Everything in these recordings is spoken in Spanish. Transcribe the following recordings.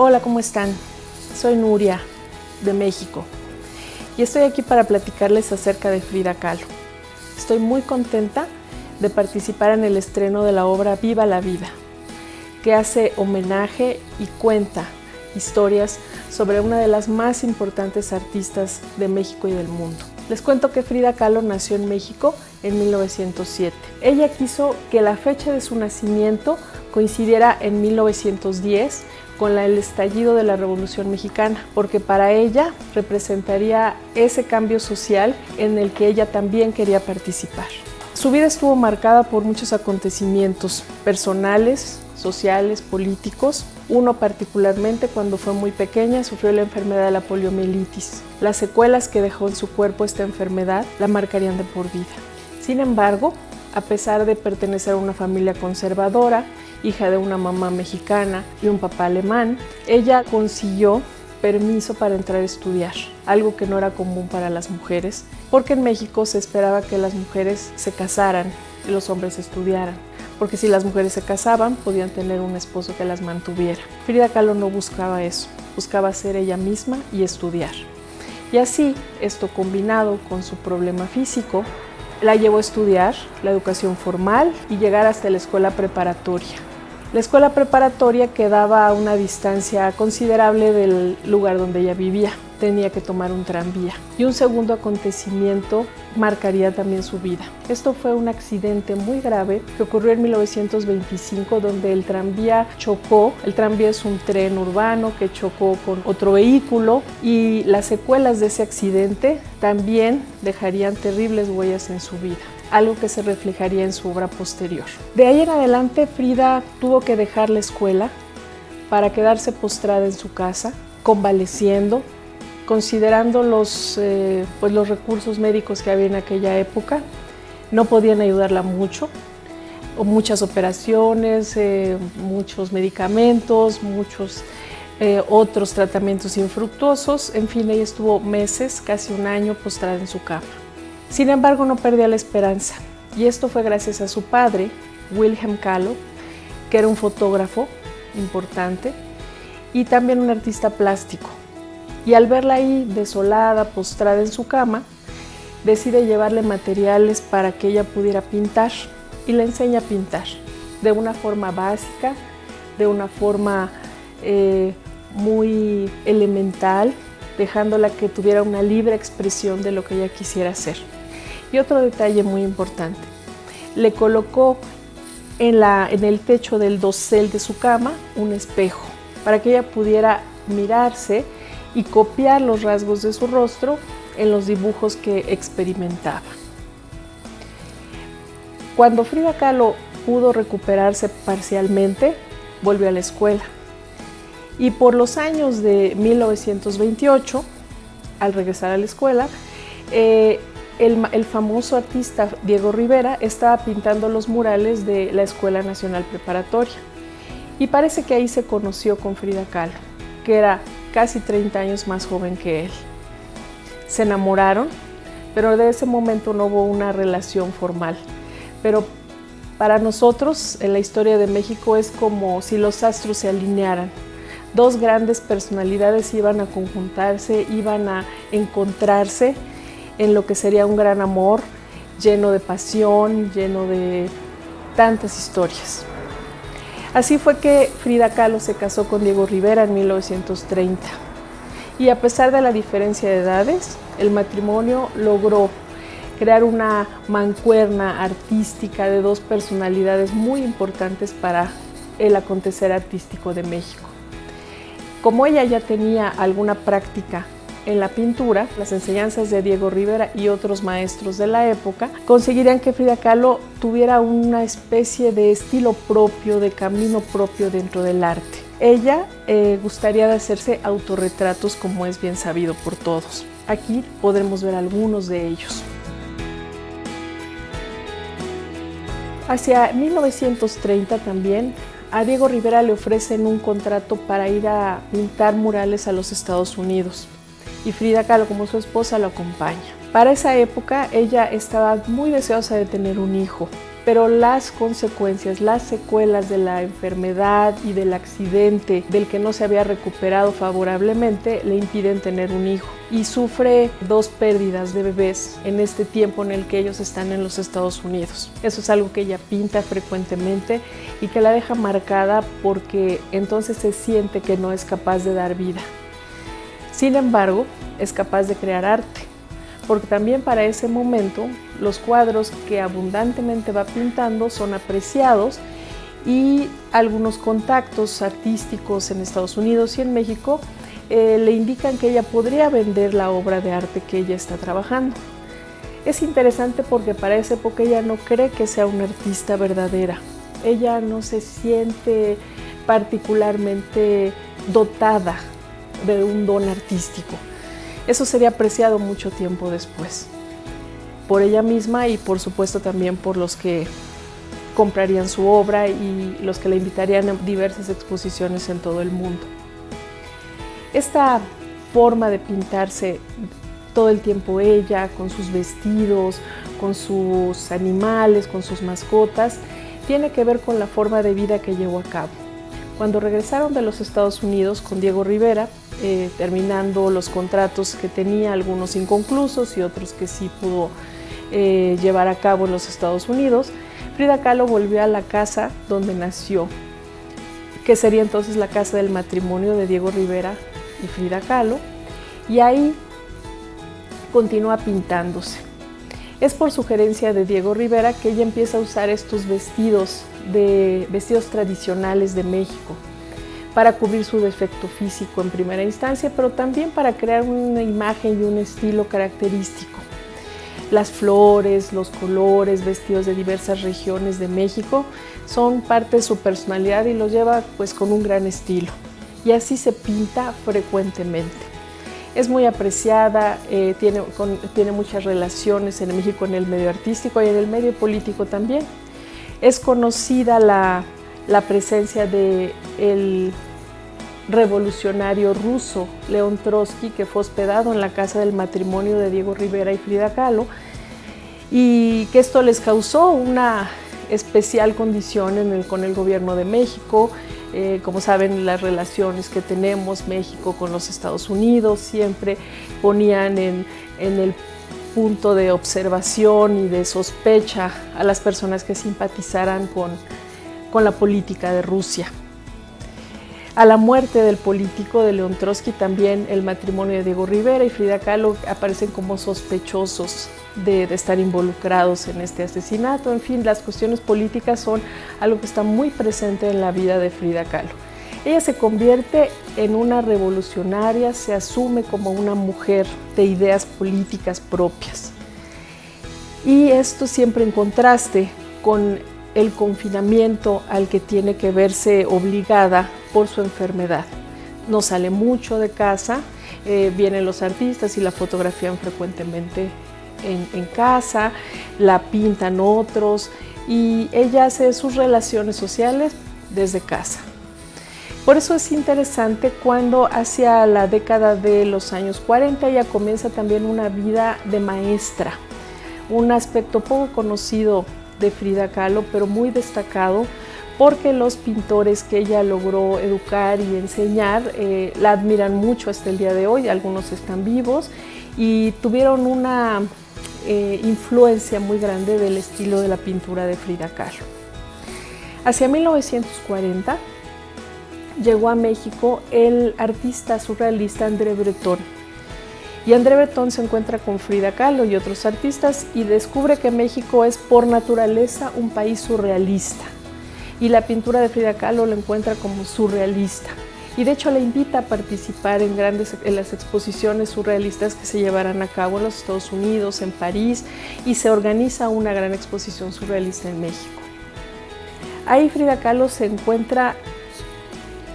Hola, ¿cómo están? Soy Nuria, de México, y estoy aquí para platicarles acerca de Frida Kahlo. Estoy muy contenta de participar en el estreno de la obra Viva la Vida, que hace homenaje y cuenta historias sobre una de las más importantes artistas de México y del mundo. Les cuento que Frida Kahlo nació en México en 1907. Ella quiso que la fecha de su nacimiento coincidiera en 1910 con el estallido de la Revolución Mexicana, porque para ella representaría ese cambio social en el que ella también quería participar. Su vida estuvo marcada por muchos acontecimientos personales, sociales, políticos. Uno particularmente, cuando fue muy pequeña, sufrió la enfermedad de la poliomielitis. Las secuelas que dejó en su cuerpo esta enfermedad la marcarían de por vida. Sin embargo, a pesar de pertenecer a una familia conservadora, hija de una mamá mexicana y un papá alemán, ella consiguió permiso para entrar a estudiar, algo que no era común para las mujeres, porque en México se esperaba que las mujeres se casaran y los hombres estudiaran, porque si las mujeres se casaban, podían tener un esposo que las mantuviera. Frida Kahlo no buscaba eso, buscaba ser ella misma y estudiar. Y así, esto combinado con su problema físico, la llevó a estudiar la educación formal y llegar hasta la escuela preparatoria. La escuela preparatoria quedaba a una distancia considerable del lugar donde ella vivía. Tenía que tomar un tranvía. Y un segundo acontecimiento marcaría también su vida. Esto fue un accidente muy grave que ocurrió en 1925, donde el tranvía chocó. El tranvía es un tren urbano que chocó con otro vehículo, y las secuelas de ese accidente también dejarían terribles huellas en su vida, algo que se reflejaría en su obra posterior. De ahí en adelante, Frida tuvo que dejar la escuela para quedarse postrada en su casa, convaleciendo, considerando los recursos médicos que había en aquella época. No podían ayudarla mucho, o muchas operaciones, muchos medicamentos, muchos otros tratamientos infructuosos. En fin, ella estuvo meses, casi un año, postrada en su cama. Sin embargo, no perdía la esperanza, y esto fue gracias a su padre, Wilhelm Kahlo, que era un fotógrafo importante y también un artista plástico. Y al verla ahí desolada, postrada en su cama, decide llevarle materiales para que ella pudiera pintar, y le enseña a pintar de una forma básica, de una forma muy elemental, dejándola que tuviera una libre expresión de lo que ella quisiera hacer. Y otro detalle muy importante, le colocó en el techo del dosel de su cama un espejo, para que ella pudiera mirarse y copiar los rasgos de su rostro en los dibujos que experimentaba. Cuando Frida Kahlo pudo recuperarse parcialmente, volvió a la escuela. Y por los años de 1928, al regresar a la escuela, el famoso artista Diego Rivera estaba pintando los murales de la Escuela Nacional Preparatoria. Y parece que ahí se conoció con Frida Kahlo, que era casi 30 años más joven que él. Se enamoraron, pero de ese momento no hubo una relación formal. Pero para nosotros, en la historia de México, es como si los astros se alinearan. Dos grandes personalidades iban a conjuntarse, iban a encontrarse en lo que sería un gran amor, lleno de pasión, lleno de tantas historias. Así fue que Frida Kahlo se casó con Diego Rivera en 1930. Y a pesar de la diferencia de edades, el matrimonio logró crear una mancuerna artística de dos personalidades muy importantes para el acontecer artístico de México. Como ella ya tenía alguna práctica en la pintura, las enseñanzas de Diego Rivera y otros maestros de la época conseguirían que Frida Kahlo tuviera una especie de estilo propio, de camino propio dentro del arte. Ella gustaría de hacerse autorretratos, como es bien sabido por todos. Aquí podremos ver algunos de ellos. Hacia 1930 también, a Diego Rivera le ofrecen un contrato para ir a pintar murales a los Estados Unidos. Y Frida Kahlo, como su esposa, lo acompaña. Para esa época, ella estaba muy deseosa de tener un hijo. pero las consecuencias, las secuelas de la enfermedad y del accidente del que no se había recuperado favorablemente le impiden tener un hijo y sufre 2 pérdidas de bebés en este tiempo en el que ellos están en los Estados Unidos. Eso es algo que ella pinta frecuentemente y que la deja marcada porque entonces se siente que no es capaz de dar vida. Sin embargo, es capaz de crear arte, porque también para ese momento los cuadros que abundantemente va pintando son apreciados y algunos contactos artísticos en Estados Unidos y en México le indican que ella podría vender la obra de arte que ella está trabajando. Es interesante porque para esa época ella no cree que sea una artista verdadera. Ella no se siente particularmente dotada de un don artístico. Eso sería apreciado mucho tiempo después, por ella misma y por supuesto también por los que comprarían su obra y los que la invitarían a diversas exposiciones en todo el mundo. Esta forma de pintarse todo el tiempo ella, con sus vestidos, con sus animales, con sus mascotas, tiene que ver con la forma de vida que llevó a cabo. Cuando regresaron de los Estados Unidos con Diego Rivera, terminando los contratos que tenía, algunos inconclusos y otros que sí pudo llevar a cabo en los Estados Unidos, Frida Kahlo volvió a la casa donde nació, que sería entonces la casa del matrimonio de Diego Rivera y Frida Kahlo, y ahí continúa pintándose. Es por sugerencia de Diego Rivera que ella empieza a usar estos vestidos tradicionales de México para cubrir su defecto físico en primera instancia, pero también para crear una imagen y un estilo característico. Las flores, los colores, vestidos de diversas regiones de México son parte de su personalidad y los lleva pues con un gran estilo. Y así se pinta frecuentemente. Es muy apreciada, tiene muchas relaciones en México en el medio artístico y en el medio político también. Es conocida la presencia del revolucionario ruso León Trotsky, que fue hospedado en la casa del matrimonio de Diego Rivera y Frida Kahlo, y que esto les causó una especial condición con el gobierno de México. Como saben, las relaciones que tenemos México con los Estados Unidos siempre ponían en el punto de observación y de sospecha a las personas que simpatizaran con la política de Rusia. A la muerte del político de León Trotsky, también el matrimonio de Diego Rivera y Frida Kahlo aparecen como sospechosos de estar involucrados en este asesinato. En fin, las cuestiones políticas son algo que está muy presente en la vida de Frida Kahlo. Ella se convierte en una revolucionaria, se asume como una mujer de ideas políticas propias. Y esto siempre en contraste con el confinamiento al que tiene que verse obligada por su enfermedad. No sale mucho de casa, vienen los artistas y la fotografían frecuentemente en casa, la pintan otros y ella hace sus relaciones sociales desde casa. Por eso es interesante cuando hacia la década de los años 40 ella comienza también una vida de maestra, un aspecto poco conocido de Frida Kahlo, pero muy destacado porque los pintores que ella logró educar y enseñar la admiran mucho hasta el día de hoy, algunos están vivos y tuvieron una influencia muy grande del estilo de la pintura de Frida Kahlo. Hacia 1940 llegó a México el artista surrealista André Breton. Y André Breton se encuentra con Frida Kahlo y otros artistas y descubre que México es por naturaleza un país surrealista. Y la pintura de Frida Kahlo lo encuentra como surrealista. Y de hecho la invita a participar en las exposiciones surrealistas que se llevarán a cabo en los Estados Unidos, en París, y se organiza una gran exposición surrealista en México. Ahí Frida Kahlo se encuentra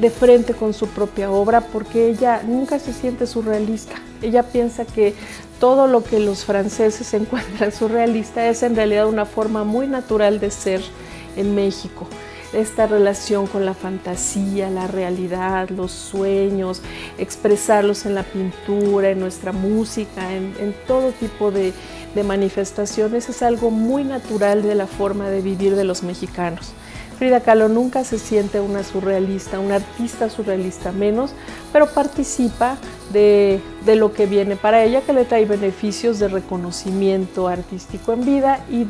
de frente con su propia obra porque ella nunca se siente surrealista. Ella piensa que todo lo que los franceses encuentran surrealista es en realidad una forma muy natural de ser en México. Esta relación con la fantasía, la realidad, los sueños, expresarlos en la pintura, en nuestra música, en todo tipo de de manifestaciones, es algo muy natural de la forma de vivir de los mexicanos. Frida Kahlo nunca se siente una surrealista, una artista surrealista menos, pero participa de lo que viene para ella, que le trae beneficios de reconocimiento artístico en vida y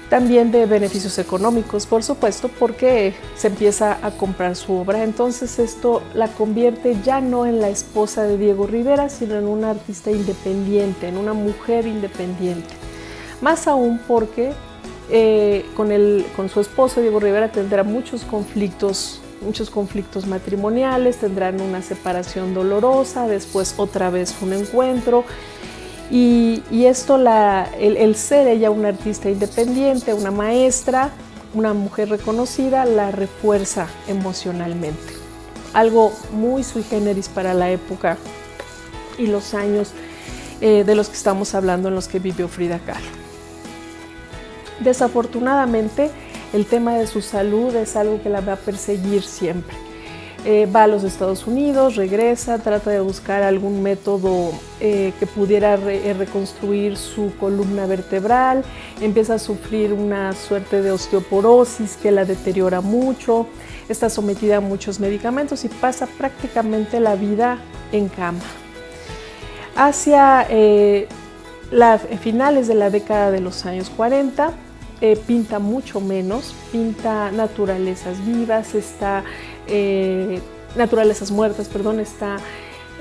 también de beneficios económicos, por supuesto, porque se empieza a comprar su obra. Entonces esto la convierte ya no en la esposa de Diego Rivera, sino en una artista independiente, en una mujer independiente. Más aún porque con su esposo Diego Rivera tendrá muchos conflictos matrimoniales, tendrán una separación dolorosa, después otra vez un encuentro. Y esto, el ser ella una artista independiente, una maestra, una mujer reconocida, la refuerza emocionalmente. Algo muy sui generis para la época y los años de los que estamos hablando en los que vivió Frida Kahlo. Desafortunadamente, el tema de su salud es algo que la va a perseguir siempre. Va a los Estados Unidos, regresa, trata de buscar algún método que pudiera reconstruir su columna vertebral, empieza a sufrir una suerte de osteoporosis que la deteriora mucho, está sometida a muchos medicamentos y pasa prácticamente la vida en cama. Hacia finales de la década de los años 40, pinta mucho menos, pinta naturalezas vivas, naturalezas muertas, está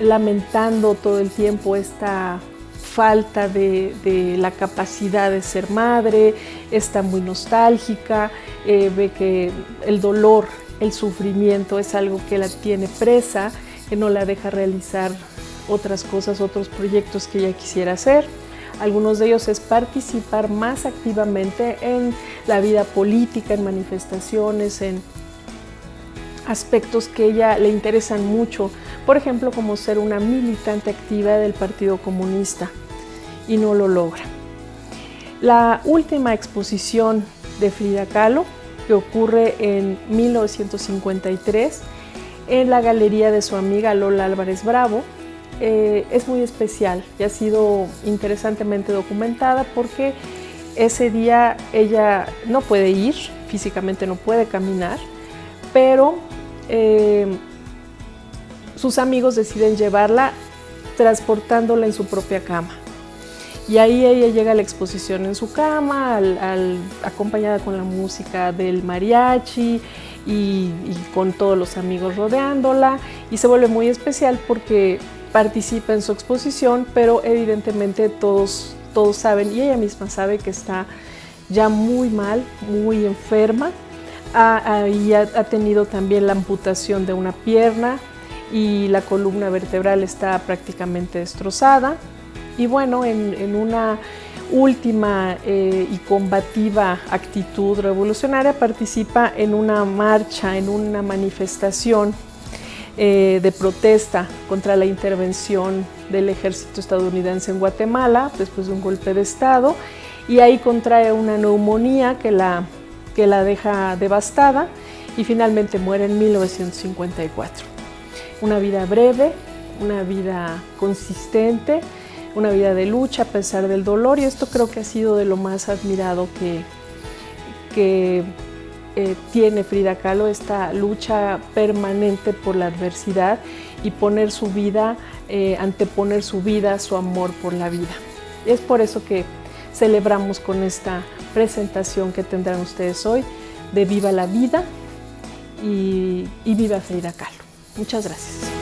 lamentando todo el tiempo esta falta de la capacidad de ser madre, está muy nostálgica, ve que el dolor, el sufrimiento es algo que la tiene presa, que no la deja realizar otras cosas, otros proyectos que ella quisiera hacer. Algunos de ellos es participar más activamente en la vida política, en manifestaciones, en aspectos que a ella le interesan mucho, por ejemplo, como ser una militante activa del Partido Comunista, y no lo logra. La última exposición de Frida Kahlo, que ocurre en 1953 en la galería de su amiga Lola Álvarez Bravo, es muy especial y ha sido interesantemente documentada porque ese día ella no puede ir, físicamente no puede caminar, pero sus amigos deciden llevarla transportándola en su propia cama. Y ahí ella llega a la exposición en su cama, acompañada con la música del mariachi y con todos los amigos rodeándola, y se vuelve muy especial porque participa en su exposición, pero evidentemente todos saben, y ella misma sabe, que está ya muy mal, muy enferma. Y ha tenido también la amputación de una pierna y la columna vertebral está prácticamente destrozada. Y bueno, en una última y combativa actitud revolucionaria, participa en una marcha, en una manifestación de protesta contra la intervención del ejército estadounidense en Guatemala después de un golpe de Estado, y ahí contrae una neumonía que la deja devastada y finalmente muere en 1954. Una vida breve, una vida consistente, una vida de lucha a pesar del dolor, y esto creo que ha sido de lo más admirado que tiene Frida Kahlo, esta lucha permanente por la adversidad y anteponer su vida, su amor por la vida. Es por eso que celebramos con esta presentación que tendrán ustedes hoy de Viva la Vida y Viva Frida Kahlo. Muchas gracias.